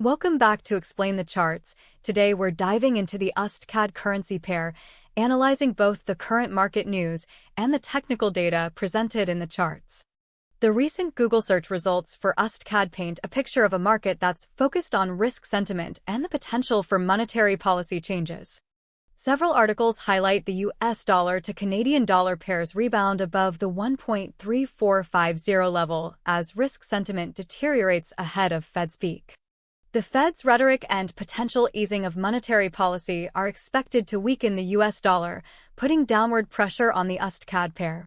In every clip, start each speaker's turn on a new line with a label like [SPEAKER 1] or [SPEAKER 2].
[SPEAKER 1] Welcome back to Explain the Charts. Today we're diving into the USDCAD currency pair, analyzing both the current market news and the technical data presented in the charts. The recent Google search results for USDCAD paint a picture of a market that's focused on risk sentiment and the potential for monetary policy changes. Several articles highlight the US dollar to Canadian dollar pair's rebound above the 1.3450 level as risk sentiment deteriorates ahead of Fed speak. The Fed's rhetoric and potential easing of monetary policy are expected to weaken the US dollar, putting downward pressure on the USDCAD pair.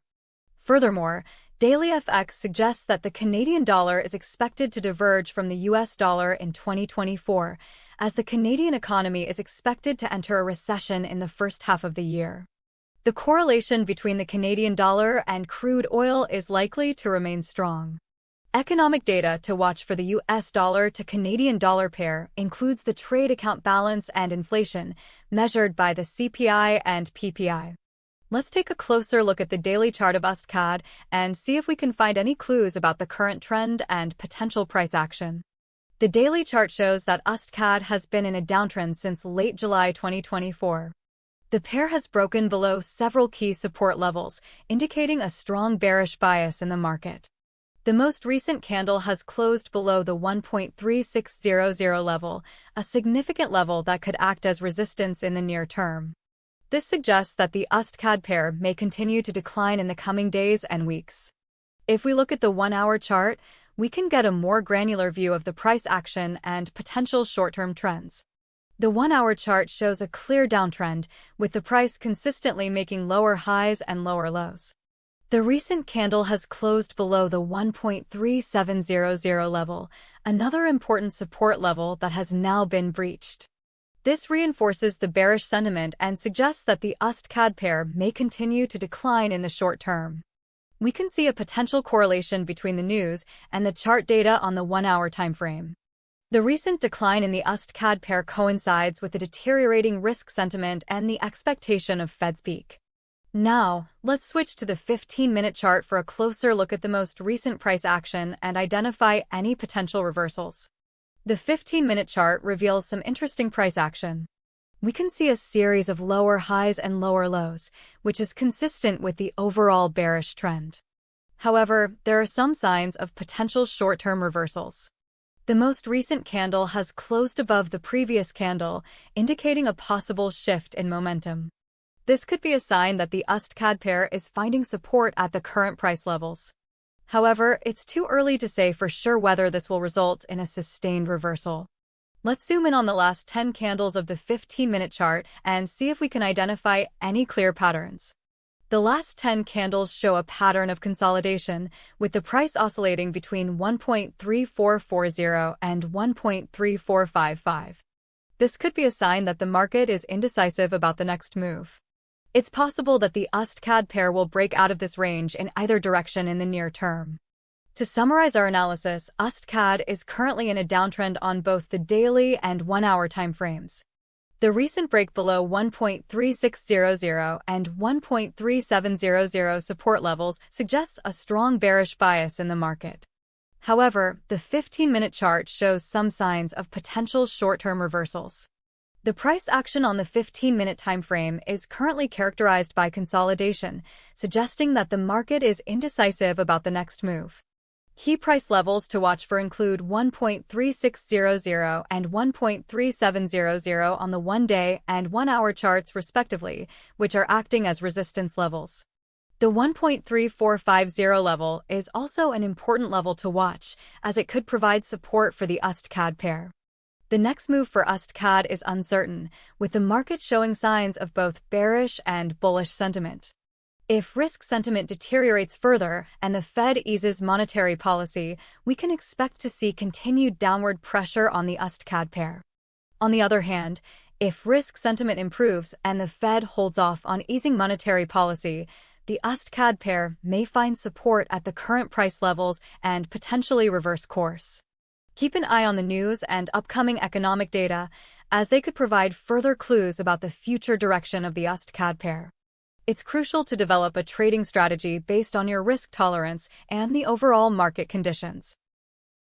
[SPEAKER 1] Furthermore, Daily FX suggests that the Canadian dollar is expected to diverge from the US dollar in 2024, as the Canadian economy is expected to enter a recession in the first half of the year. The correlation between the Canadian dollar and crude oil is likely to remain strong. Economic data to watch for the US dollar to Canadian dollar pair includes the trade account balance and inflation, measured by the CPI and PPI. Let's take a closer look at the daily chart of USDCAD and see if we can find any clues about the current trend and potential price action. The daily chart shows that USDCAD has been in a downtrend since late July 2024. The pair has broken below several key support levels, indicating a strong bearish bias in the market. The most recent candle has closed below the 1.3600 level, a significant level that could act as resistance in the near term. This suggests that the USDCAD pair may continue to decline in the coming days and weeks. If we look at the 1-hour chart, we can get a more granular view of the price action and potential short-term trends. The 1-hour chart shows a clear downtrend, with the price consistently making lower highs and lower lows. The recent candle has closed below the 1.3700 level, another important support level that has now been breached. This reinforces the bearish sentiment and suggests that the USDCAD pair may continue to decline in the short term. We can see a potential correlation between the news and the chart data on the 1-hour timeframe. The recent decline in the USDCAD pair coincides with the deteriorating risk sentiment and the expectation of Fed speak. Now, let's switch to the 15-minute chart for a closer look at the most recent price action and identify any potential reversals. The 15-minute chart reveals some interesting price action. We can see a series of lower highs and lower lows, which is consistent with the overall bearish trend. However, there are some signs of potential short-term reversals. The most recent candle has closed above the previous candle, indicating a possible shift in momentum. This could be a sign that the USDCAD pair is finding support at the current price levels. However, it's too early to say for sure whether this will result in a sustained reversal. Let's zoom in on the last 10 candles of the 15-minute chart and see if we can identify any clear patterns. The last 10 candles show a pattern of consolidation, with the price oscillating between 1.3440 and 1.3455. This could be a sign that the market is indecisive about the next move. It's possible that the USDCAD pair will break out of this range in either direction in the near term. To summarize our analysis, USDCAD is currently in a downtrend on both the daily and 1-hour timeframes. The recent break below 1.3600 and 1.3700 support levels suggests a strong bearish bias in the market. However, the 15-minute chart shows some signs of potential short-term reversals. The price action on the 15-minute timeframe is currently characterized by consolidation, suggesting that the market is indecisive about the next move. Key price levels to watch for include 1.3600 and 1.3700 on the 1-day and 1-hour charts respectively, which are acting as resistance levels. The 1.3450 level is also an important level to watch, as it could provide support for the USDCAD pair. The next move for USDCAD is uncertain, with the market showing signs of both bearish and bullish sentiment. If risk sentiment deteriorates further and the Fed eases monetary policy, we can expect to see continued downward pressure on the USDCAD pair. On the other hand, if risk sentiment improves and the Fed holds off on easing monetary policy, the USDCAD pair may find support at the current price levels and potentially reverse course. Keep an eye on the news and upcoming economic data, as they could provide further clues about the future direction of the USDCAD pair. It's crucial to develop a trading strategy based on your risk tolerance and the overall market conditions.